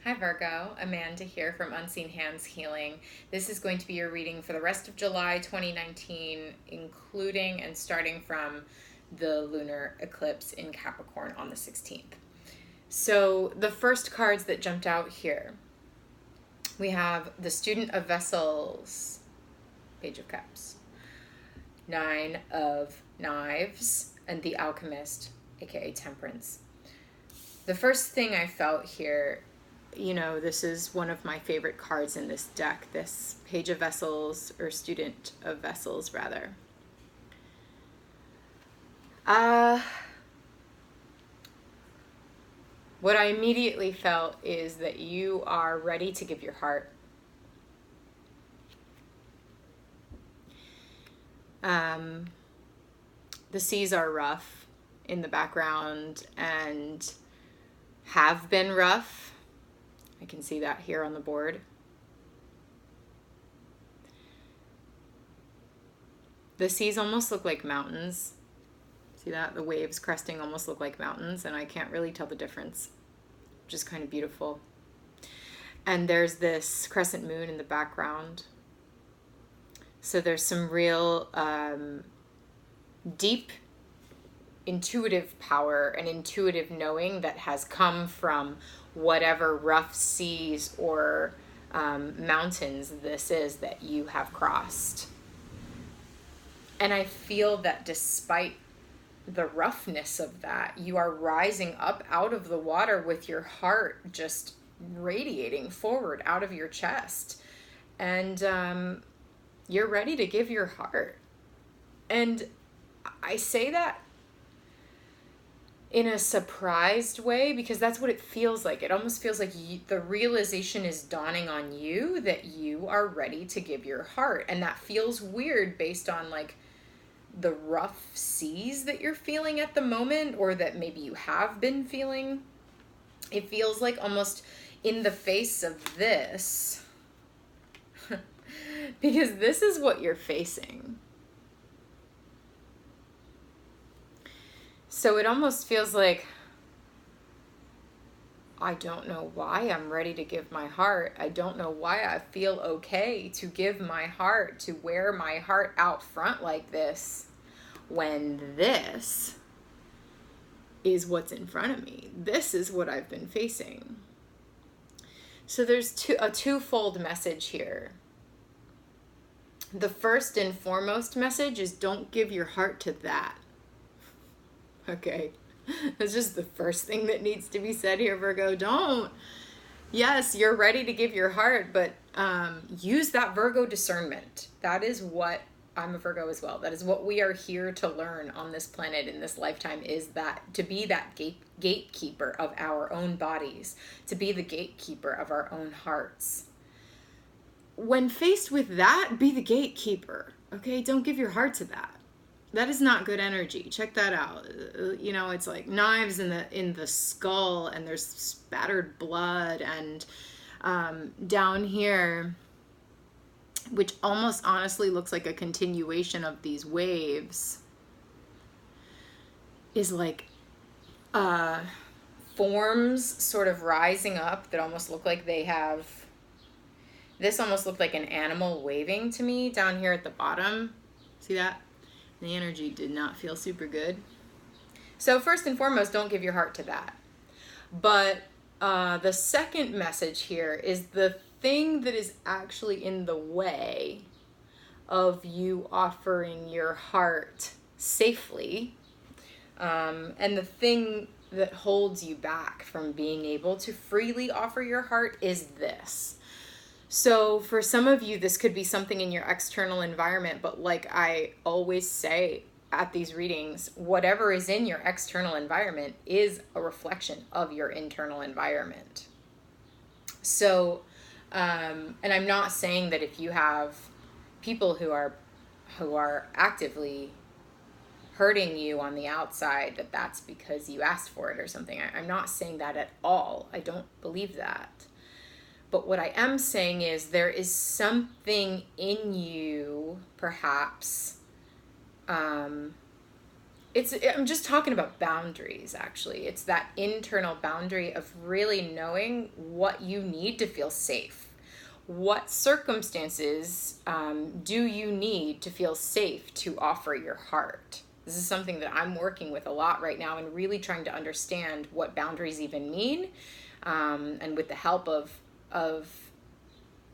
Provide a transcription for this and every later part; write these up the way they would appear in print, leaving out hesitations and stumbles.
Hi Virgo, Amanda here from Unseen Hands Healing. This is going to be your reading for the rest of July 2019, including and starting from the lunar eclipse in Capricorn on the 16th. So the first cards that jumped out here, we have the Student of Vessels, Page of Cups, Nine of Knives, and the Alchemist, aka Temperance. The first thing I felt here, this is one of my favorite cards in this deck, this Page of Vessels, or Student of Vessels, rather. What I immediately felt is that you are ready to give your heart. The seas are rough in the background and have been rough. I can see that here on the board. The seas almost look like mountains. See that? The waves cresting almost look like mountains, and I can't really tell the difference, which is kind of beautiful. And there's this crescent moon in the background. So there's some real deep intuitive power and intuitive knowing that has come from whatever rough seas or mountains this is that you have crossed. And I feel that despite the roughness of that, you are rising up out of the water with your heart just radiating forward out of your chest. And you're ready to give your heart. And I say that in a surprised way because that's what it feels like. It almost feels like the realization is dawning on you that you are ready to give your heart. And that feels weird based on like the rough seas that you're feeling at the moment, or that maybe you have been feeling. It feels like almost in the face of this because this is what you're facing. So it almost feels like, I don't know why I'm ready to give my heart. I don't know why I feel okay to give my heart, to wear my heart out front like this, when this is what's in front of me. This is what I've been facing. So there's a twofold message here. The first and foremost message is don't give your heart to that. Okay, that's just the first thing that needs to be said here, Virgo. Don't. Yes, you're ready to give your heart, but use that Virgo discernment. That is what, I'm a Virgo as well. That is what we are here to learn on this planet in this lifetime, is that to be that gatekeeper of our own bodies, to be the gatekeeper of our own hearts. When faced with that, be the gatekeeper. Okay, don't give your heart to that. That is not good energy. Check that out. It's like knives in the skull, and there's spattered blood, and down here, which almost honestly looks like a continuation of these waves, is like forms sort of rising up that almost look like they have, this almost looked like an animal waving to me down here at the bottom. See that? The energy did not feel super good. So first and foremost, don't give your heart to that. But the second message here is the thing that is actually in the way of you offering your heart safely, and the thing that holds you back from being able to freely offer your heart is this. So for some of you, this could be something in your external environment, but like I always say at these readings, whatever is in your external environment is a reflection of your internal environment. So, and I'm not saying that if you have people who are actively hurting you on the outside, that's because you asked for it or something. I'm not saying that at all. I don't believe that. But what I am saying is there is something in you, perhaps, I'm just talking about boundaries, actually. It's that internal boundary of really knowing what you need to feel safe. What circumstances do you need to feel safe to offer your heart? This is something that I'm working with a lot right now and really trying to understand what boundaries even mean. And with the help of a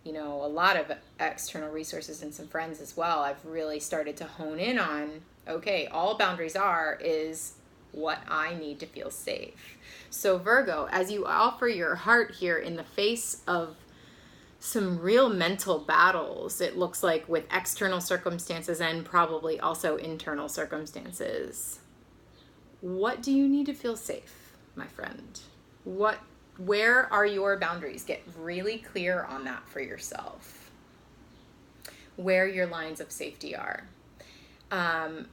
lot of external resources and some friends as well, I've really started to hone in on, okay, all boundaries is what I need to feel safe. So Virgo, as you offer your heart here in the face of some real mental battles, it looks like, with external circumstances and probably also internal circumstances, what do you need to feel safe, my friend? Where are your boundaries? Get really clear on that for yourself. Where your lines of safety are. And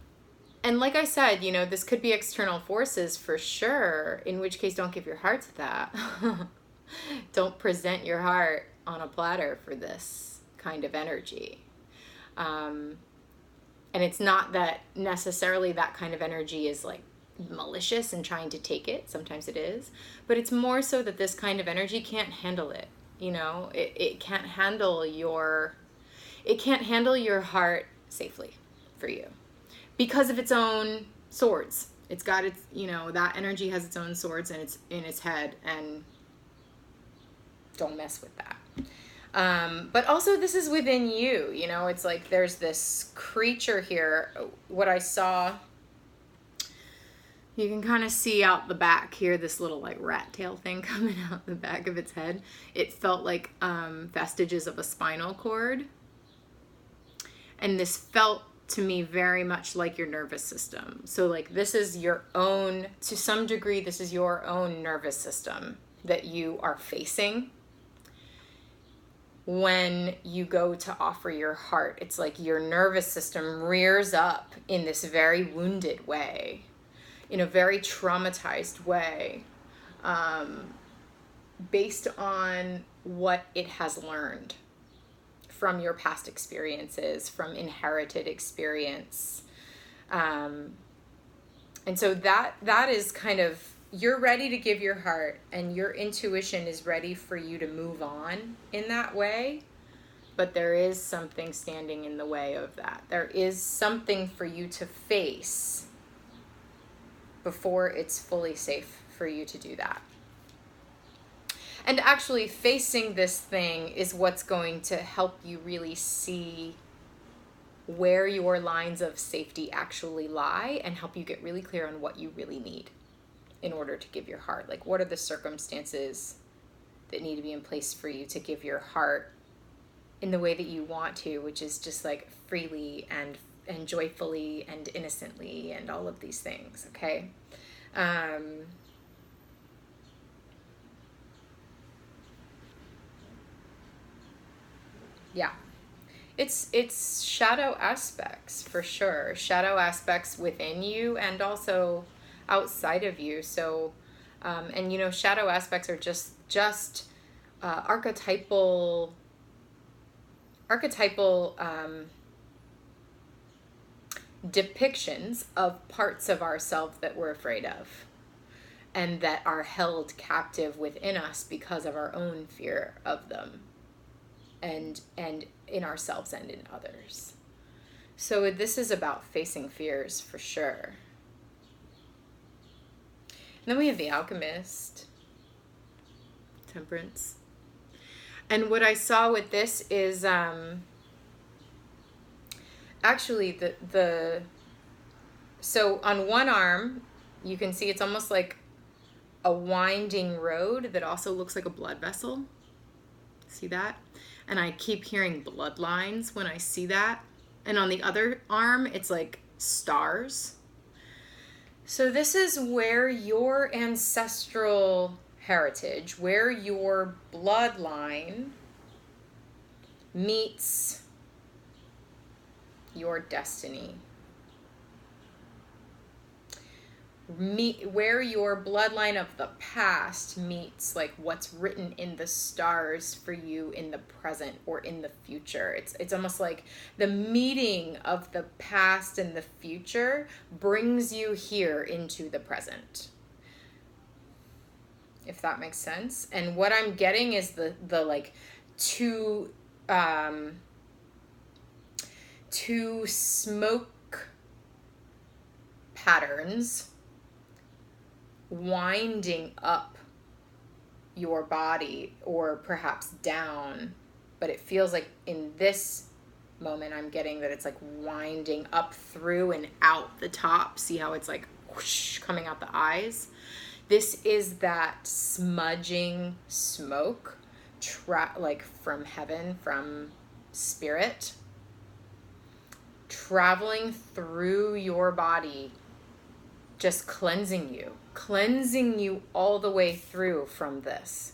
like I said, this could be external forces for sure, in which case don't give your heart to that. Don't present your heart on a platter for this kind of energy. And it's not that necessarily that kind of energy is like malicious and trying to take it. Sometimes it is, but it's more so that this kind of energy can't handle it. It can't handle your heart safely for you because of its own swords. It's got its, that energy has its own swords and it's in its head, and don't mess with that. But also this is within you, it's like there's this creature here. What I saw, you can kind of see out the back here, this little like rat tail thing coming out the back of its head. It felt like vestiges of a spinal cord. And this felt to me very much like your nervous system. So like this is your own, to some degree, this is your own nervous system that you are facing when you go to offer your heart. It's like your nervous system rears up in this very wounded way, in a very traumatized way, based on what it has learned from your past experiences, from inherited experience. And so that is kind of, you're ready to give your heart and your intuition is ready for you to move on in that way. But there is something standing in the way of that. There is something for you to face before it's fully safe for you to do that. And actually facing this thing is what's going to help you really see where your lines of safety actually lie and help you get really clear on what you really need in order to give your heart. Like, what are the circumstances that need to be in place for you to give your heart in the way that you want to, which is just like freely and joyfully and innocently and all of these things, okay? Yeah. It's shadow aspects for sure. Shadow aspects within you and also outside of you. So, and shadow aspects are just archetypal depictions of parts of ourselves that we're afraid of and that are held captive within us because of our own fear of them and in ourselves and in others. So this is about facing fears for sure. And then we have the Alchemist, Temperance. And what I saw with this is actually so on one arm, you can see it's almost like a winding road that also looks like a blood vessel. See that? And I keep hearing bloodlines when I see that. And on the other arm, it's like stars. So this is where your ancestral heritage, where your bloodline meets your destiny. where your bloodline of the past meets like what's written in the stars for you in the present or in the future. It's almost like the meeting of the past and the future brings you here into the present, if that makes sense. And what I'm getting is the like two smoke patterns winding up your body, or perhaps down, but it feels like in this moment I'm getting that it's like winding up through and out the top. See how it's like whoosh, coming out the eyes? This is that smudging smoke like from heaven, from spirit, traveling through your body, just cleansing you all the way through from this.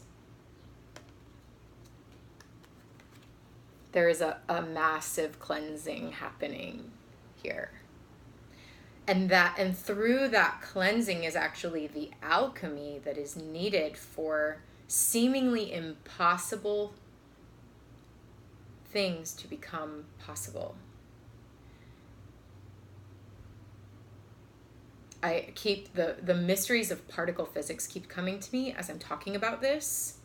There is a massive cleansing happening here. And through that cleansing is actually the alchemy that is needed for seemingly impossible things to become possible. I keep the mysteries of particle physics keep coming to me as I'm talking about this.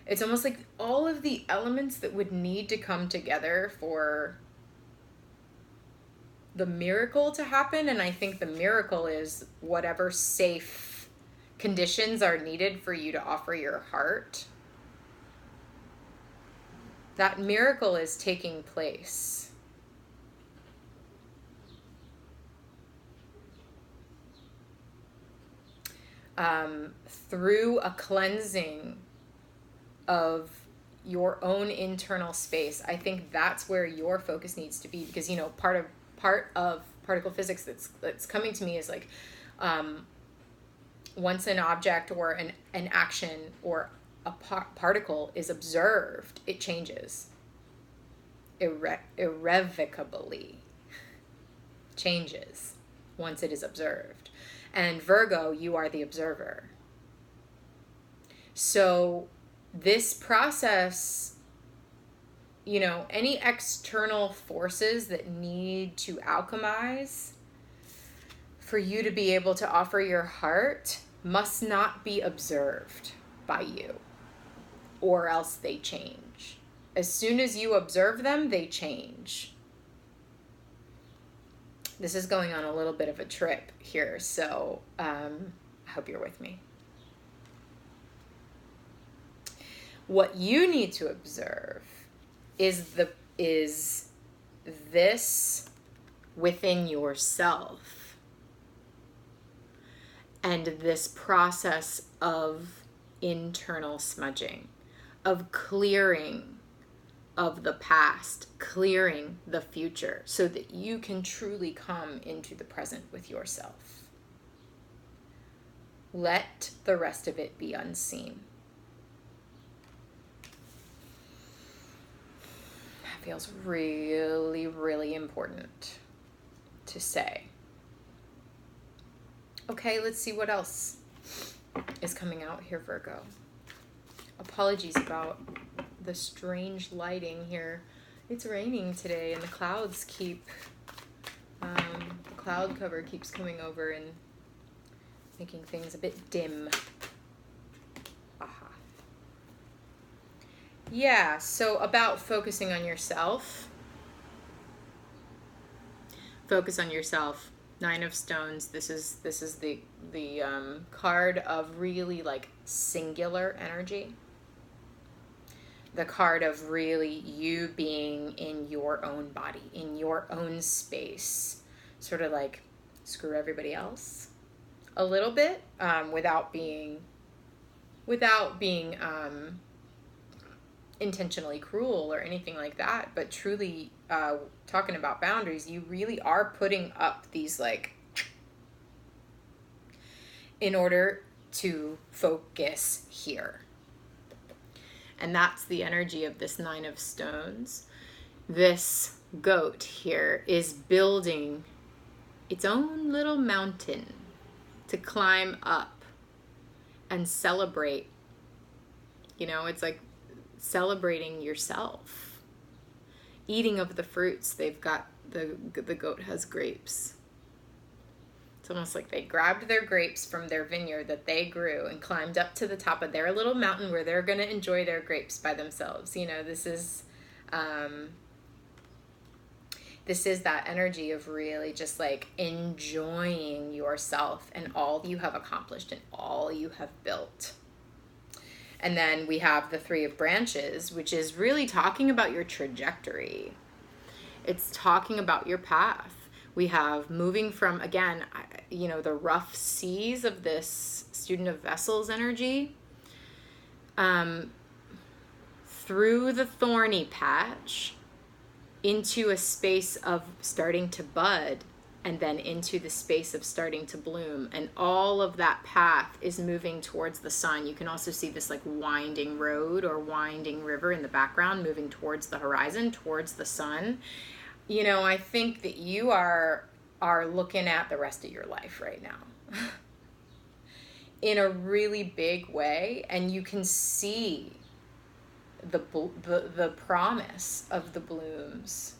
It's almost like all of the elements that would need to come together for the miracle to happen. And I think the miracle is whatever safe conditions are needed for you to offer your heart. That miracle is taking place. Through a cleansing of your own internal space. I think that's where your focus needs to be, because part of particle physics that's coming to me is like once an object or an action or a particle is observed, it changes irrevocably. Changes once it is observed. And Virgo, you are the observer. So this process, any external forces that need to alchemize for you to be able to offer your heart must not be observed by you, or else they change. As soon as you observe them, they change. This is going on a little bit of a trip here, so I hope you're with me. What you need to observe is this within yourself, and this process of internal smudging, of clearing of the past, clearing the future, so that you can truly come into the present with yourself. Let the rest of it be unseen. That feels really, really important to say. Okay, let's see what else is coming out here, Virgo. Apologies about the strange lighting here. It's raining today, and the clouds keep, the cloud cover keeps coming over and making things a bit dim. Aha. Yeah, so about focusing on yourself. Focus on yourself. Nine of Stones. This is the card of really like singular energy. The card of really you being in your own body, in your own space, sort of like screw everybody else a little bit, without being intentionally cruel or anything like that, but truly talking about boundaries. You really are putting up these like in order to focus here. And that's the energy of this Nine of Stones. This goat here is building its own little mountain to climb up and celebrate. You know, it's like celebrating yourself. Eating of the fruits. They've got, the goat has grapes. It's almost like they grabbed their grapes from their vineyard that they grew and climbed up to the top of their little mountain where they're going to enjoy their grapes by themselves. You know, this is that energy of really just like enjoying yourself and all you have accomplished and all you have built. And then we have the Three of Branches, which is really talking about your trajectory. It's talking about your path. We have moving from, again, you know, the rough seas of this Student of Vessels energy, through the thorny patch into a space of starting to bud, and then into the space of starting to bloom. And all of that path is moving towards the sun. You can also see this like winding road or winding river in the background, moving towards the horizon, towards the sun. You know, I think that you are looking at the rest of your life right now in a really big way, and you can see the promise of the blooms.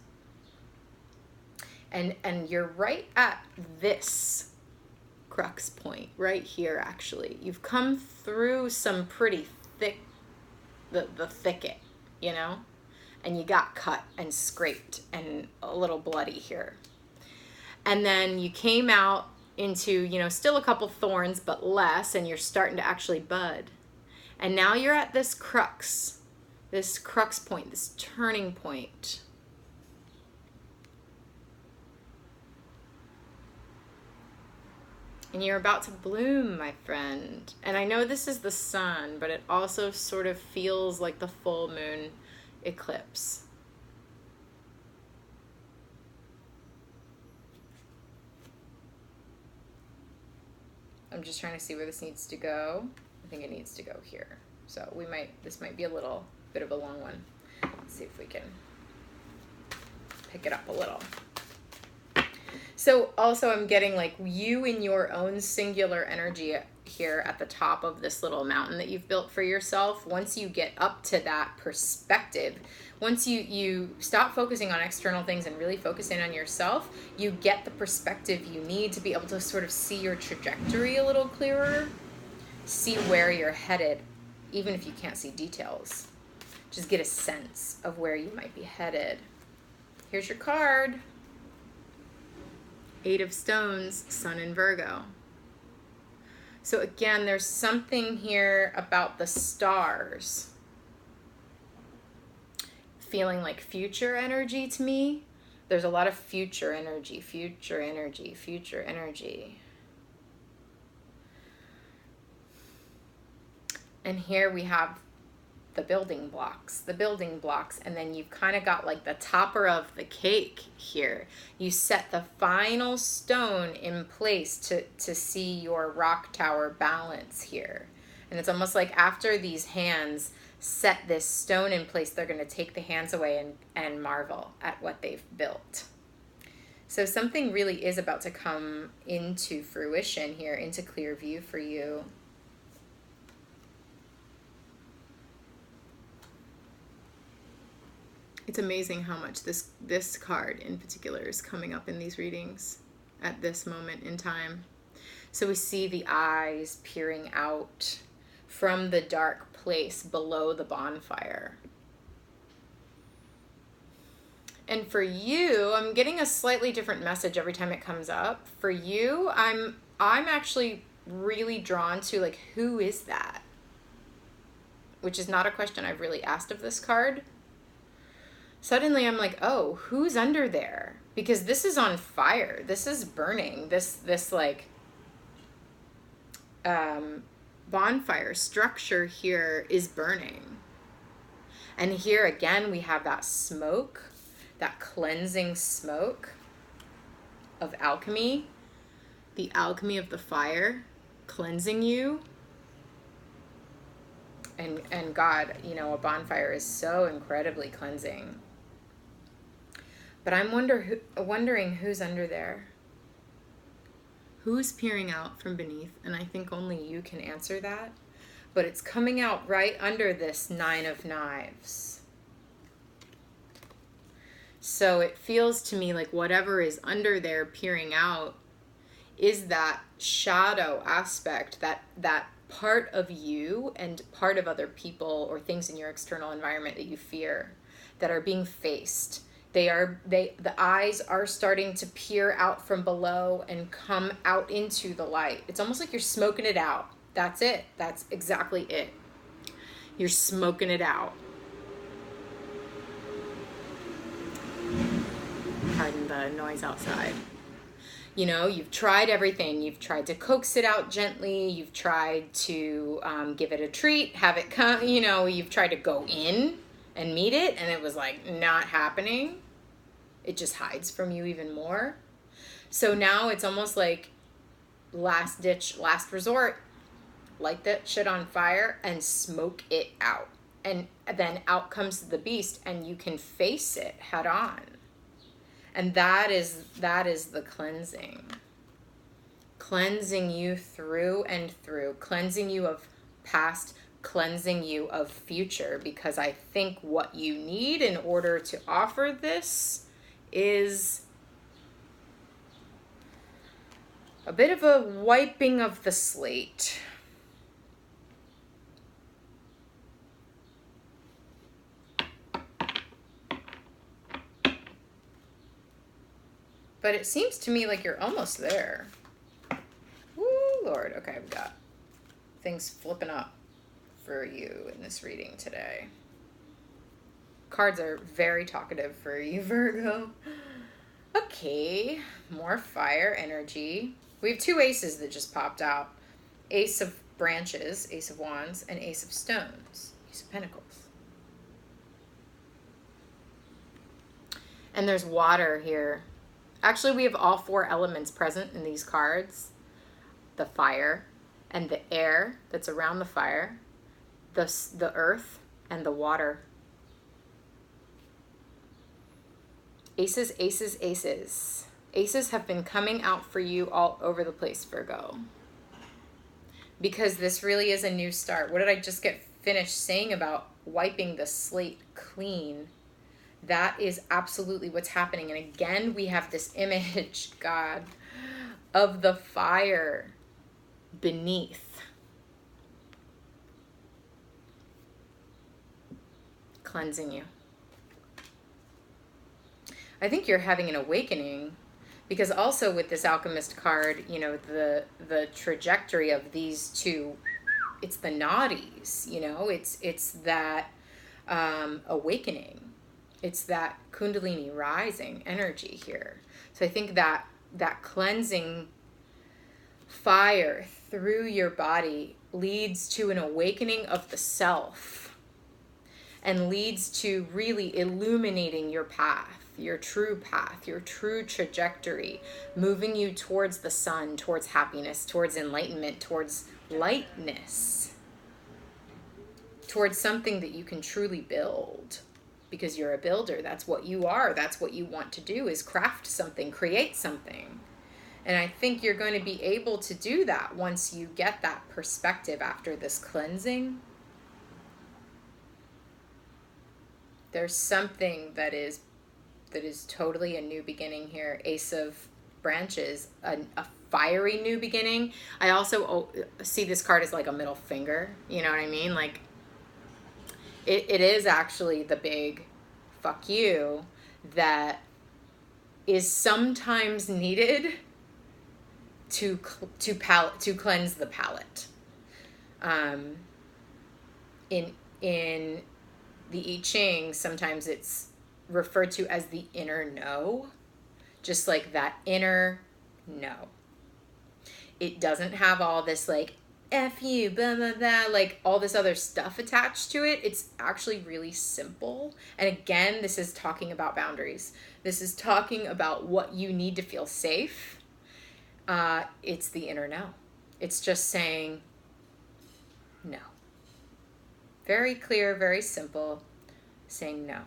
And you're right at this crux point right here. Actually, you've come through some pretty thick, the thicket, you know, and you got cut and scraped and a little bloody here. And then you came out into, you know, still a couple thorns, but less, and you're starting to actually bud. And now you're at this crux point, this turning point. And you're about to bloom, my friend. And I know this is the sun, but it also sort of feels like the full moon eclipse. I'm just trying to see where this needs to go. I think it needs to go here. So this might be a little bit of a long one. Let's see if we can pick it up a little. So also I'm getting like you in your own singular energy here at the top of this little mountain that you've built for yourself. Once you get up to that perspective, once you stop focusing on external things and really focus in on yourself, you get the perspective you need to be able to sort of see your trajectory a little clearer, see where you're headed, even if you can't see details. Just get a sense of where you might be headed. Here's your card. 8 of Stones, Sun in Virgo. So again, there's something here about the stars feeling like future energy to me. There's a lot of future energy, future energy, future energy. And here we have the building blocks, and then you've kind of got like the topper of the cake here. You set the final stone in place to see your rock tower balance here. And it's almost like after these hands set this stone in place, they're going to take the hands away and marvel at what they've built. So something really is about to come into fruition here, into clear view for you. It's amazing how much this card in particular is coming up in these readings at this moment in time. So we see the eyes peering out from the dark place below the bonfire. And for you, I'm getting a slightly different message every time it comes up. For you, I'm actually really drawn to like, who is that? Which is not a question I've really asked of this card. Suddenly I'm like, oh, who's under there? Because this is on fire. This is burning. This like bonfire structure here is burning. And here again, we have that smoke, that cleansing smoke of alchemy, the alchemy of the fire cleansing you. And God, you know, a bonfire is so incredibly cleansing. But I'm wondering who's under there. Who's peering out from beneath? And I think only you can answer that. But it's coming out right under this Nine of Knives. So it feels to me like whatever is under there peering out is that shadow aspect, that part of you and part of other people or things in your external environment that you fear, that are being faced. The eyes are starting to peer out from below and come out into the light. It's almost like you're smoking it out. That's it. That's exactly it. You're smoking it out. Pardon the noise outside. You know, you've tried everything. You've tried to coax it out gently. You've tried to give it a treat, have it come, you know, you've tried to go in and meet it, and it was like not happening. It just hides from you even more. So now it's almost like last ditch, last resort. Light that shit on fire and smoke it out. And then out comes the beast, and you can face it head on. And that is the cleansing. Cleansing you through and through. Cleansing you of past, cleansing you of future. Because I think what you need in order to offer this is a bit of a wiping of the slate. But it seems to me like you're almost there. Woo, Lord. Okay, we got things flipping up for you in this reading today. Cards are very talkative for you, Virgo. Okay, more fire energy. We have two aces that just popped out. Ace of Branches, Ace of Wands, and Ace of Stones, Ace of Pentacles. And there's water here. Actually, we have all four elements present in these cards. The fire and the air that's around the fire, the earth and the water. Aces, aces, aces. Aces have been coming out for you all over the place, Virgo. Because this really is a new start. What did I just get finished saying about wiping the slate clean? That is absolutely what's happening. And again, we have this image, God, of the fire beneath. Cleansing you. I think you're having an awakening, because also with this Alchemist card, you know, the trajectory of these two, it's the nadis, you know, it's that awakening. It's that Kundalini rising energy here. So I think that cleansing fire through your body leads to an awakening of the self and leads to really illuminating your path, your true trajectory, moving you towards the sun, towards happiness, towards enlightenment, towards lightness, towards something that you can truly build. Because you're a builder. That's what you are. That's what you want to do, is craft something, create something. And I think you're going to be able to do that once you get that perspective after this cleansing. There's something that is totally a new beginning here. Ace of Branches, a fiery new beginning. I also see this card as like a middle finger. You know what I mean? Like, it is actually the big fuck you that is sometimes needed to cleanse the palate. In the I Ching, sometimes it's referred to as the inner no, just like that inner no. It doesn't have all this like F you, blah, blah, blah, like all this other stuff attached to it. It's actually really simple. And again, this is talking about boundaries. This is talking about what you need to feel safe. It's the inner no. It's just saying no. Very clear, very simple, saying no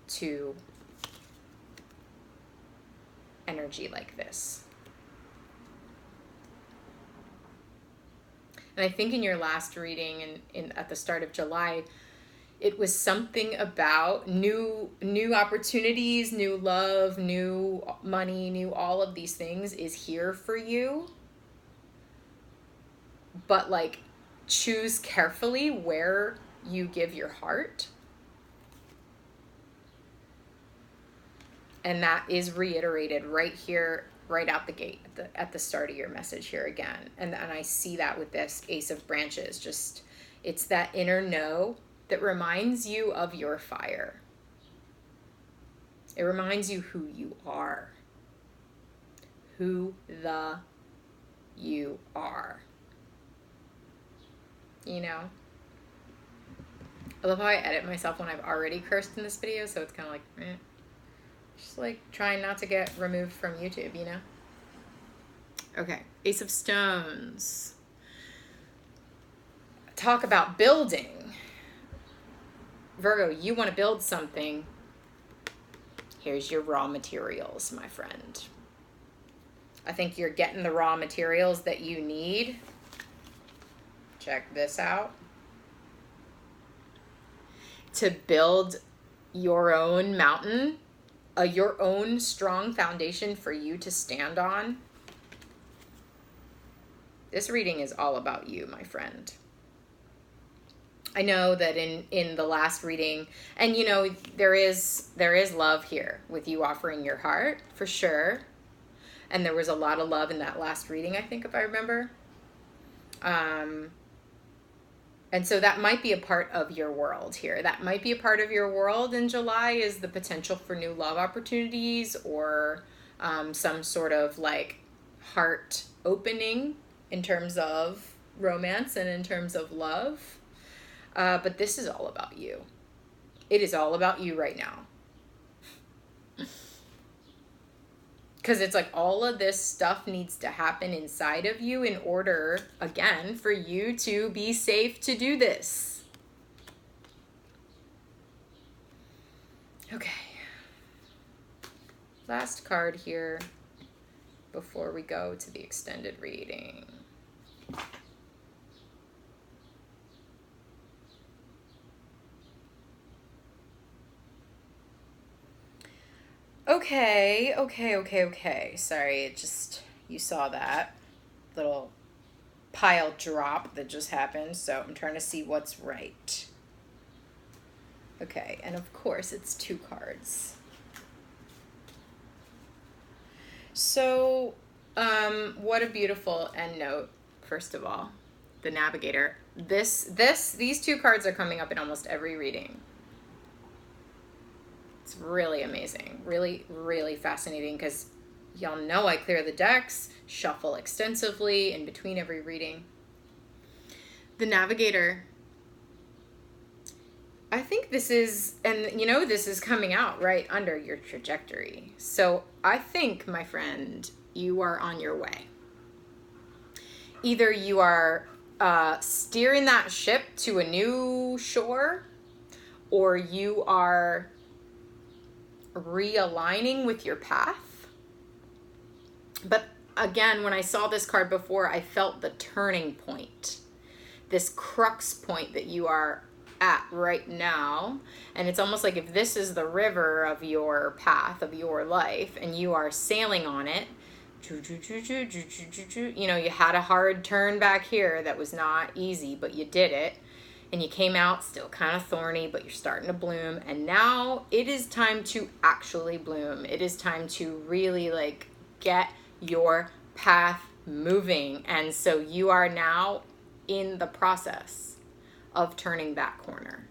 to energy like this. And I think in your last reading at the start of July, it was something about new opportunities, new love, new money, new all of these things is here for you. But like, choose carefully where you give your heart. And that is reiterated right here, right out the gate, at the start of your message here again. And I see that with this Ace of Branches. Just, it's that inner no that reminds you of your fire. It reminds you who you are. Who you are. You know? I love how I edit myself when I've already cursed in this video, so it's kind of like, just like trying not to get removed from YouTube, you know? Okay, Ace of Stones. Talk about building. Virgo, you want to build something. Here's your raw materials, my friend. I think you're getting the raw materials that you need. Check this out. To build your own mountain, your own strong foundation for you to stand on. This reading is all about you, my friend. I know that in the last reading, and you know, there is love here with you offering your heart, for sure. And there was a lot of love in that last reading, I think, if I remember. And so that might be a part of your world here. That might be a part of your world in July, is the potential for new love opportunities, or some sort of like heart opening in terms of romance and in terms of love. But this is all about you. It is all about you right now. Because it's like all of this stuff needs to happen inside of you in order, again, for you to be safe to do this. Okay. Last card here before we go to the extended reading. Okay. Sorry, it just, you saw that little pile drop that just happened, so I'm trying to see what's right. Okay, and of course it's 2 cards. So, what a beautiful end note, first of all. The Navigator. These 2 cards are coming up in almost every reading. It's really amazing, really, really fascinating, because y'all know I clear the decks, shuffle extensively in between every reading. The Navigator, I think this is, and you know, this is coming out right under your trajectory. So I think, my friend, you are on your way. Either you are steering that ship to a new shore, or you are realigning with your path. But again, when I saw this card before, I felt the turning point, this crux point that you are at right now. And it's almost like if this is the river of your path, of your life, and you are sailing on it, you know, you had a hard turn back here that was not easy, but you did it. And you came out still kind of thorny, but you're starting to bloom. And now it is time to actually bloom. It is time to really like get your path moving. And so you are now in the process of turning that corner.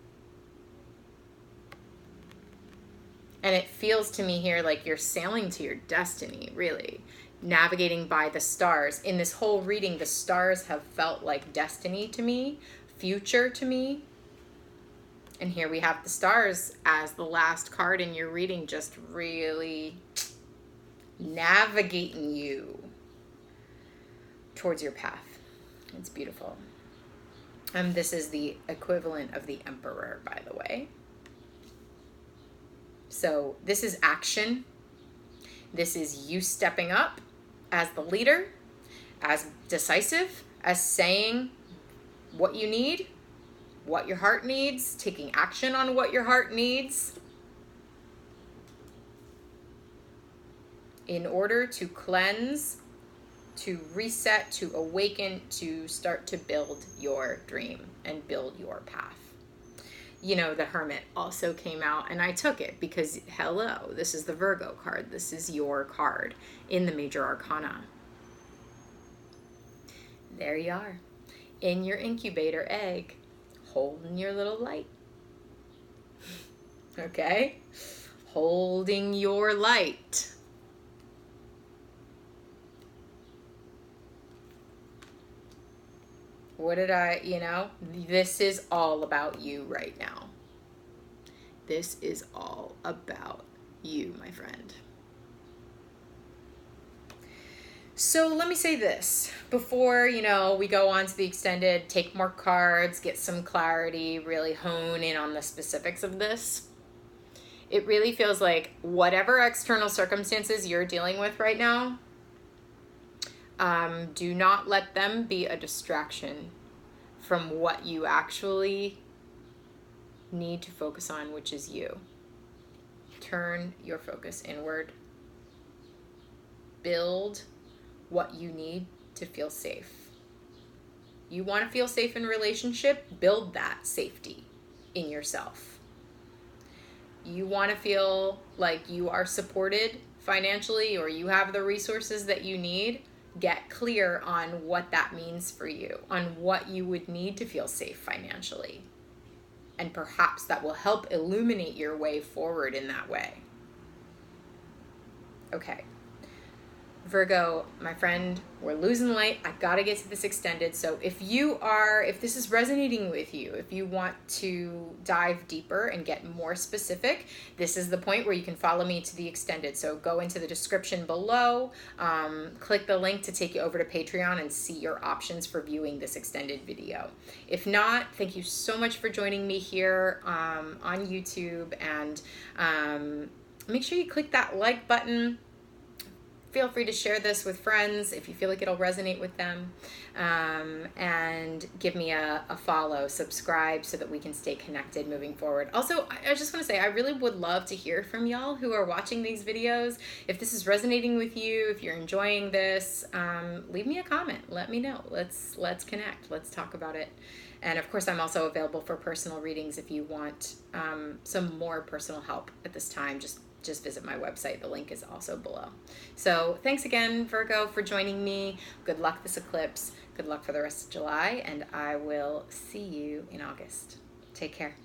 And it feels to me here like you're sailing to your destiny, really. Navigating by the stars. In this whole reading, the stars have felt like destiny to me, future to me. And here we have the stars as the last card in your reading, just really navigating you towards your path. It's beautiful. This is the equivalent of the Emperor, by the way. So this is action. This is you stepping up as the leader, as decisive, as saying, what you need, what your heart needs, taking action on what your heart needs in order to cleanse, to reset, to awaken, to start to build your dream and build your path. You know, the Hermit also came out, and I took it because, hello, this is the Virgo card. This is your card in the Major Arcana. There you are, in your incubator egg, holding your little light. Okay? Holding your light. What did I, you know, this is all about you right now. This is all about you, my friend. So let me say this before, you know, we go on to the extended, take more cards, get some clarity, really hone in on the specifics of this. It really feels like whatever external circumstances you're dealing with right now, do not let them be a distraction from what you actually need to focus on, which is you. Turn your focus inward. Build what you need to feel safe. You want to feel safe in a relationship? Build that safety in yourself. You want to feel like you are supported financially or you have the resources that you need? Get clear on what that means for you, on what you would need to feel safe financially. And perhaps that will help illuminate your way forward in that way. Okay. Virgo, my friend, we're losing light. I gotta get to this extended. So if this is resonating with you, if you want to dive deeper and get more specific, this is the point where you can follow me to the extended. So go into the description below, click the link to take you over to Patreon and see your options for viewing this extended video. If not, thank you so much for joining me here on YouTube, and make sure you click that like button. Feel free to share this with friends if you feel like it'll resonate with them, and give me a follow, subscribe, so that we can stay connected moving forward. Also, I just want to say I really would love to hear from y'all who are watching these videos. If this is resonating with you, if you're enjoying this, leave me a comment. Let me know. Let's connect. Let's talk about it. And of course, I'm also available for personal readings if you want some more personal help at this time. Just visit my website. The link is also below. So thanks again, Virgo, for joining me. Good luck this eclipse. Good luck for the rest of July, and I will see you in August. Take care.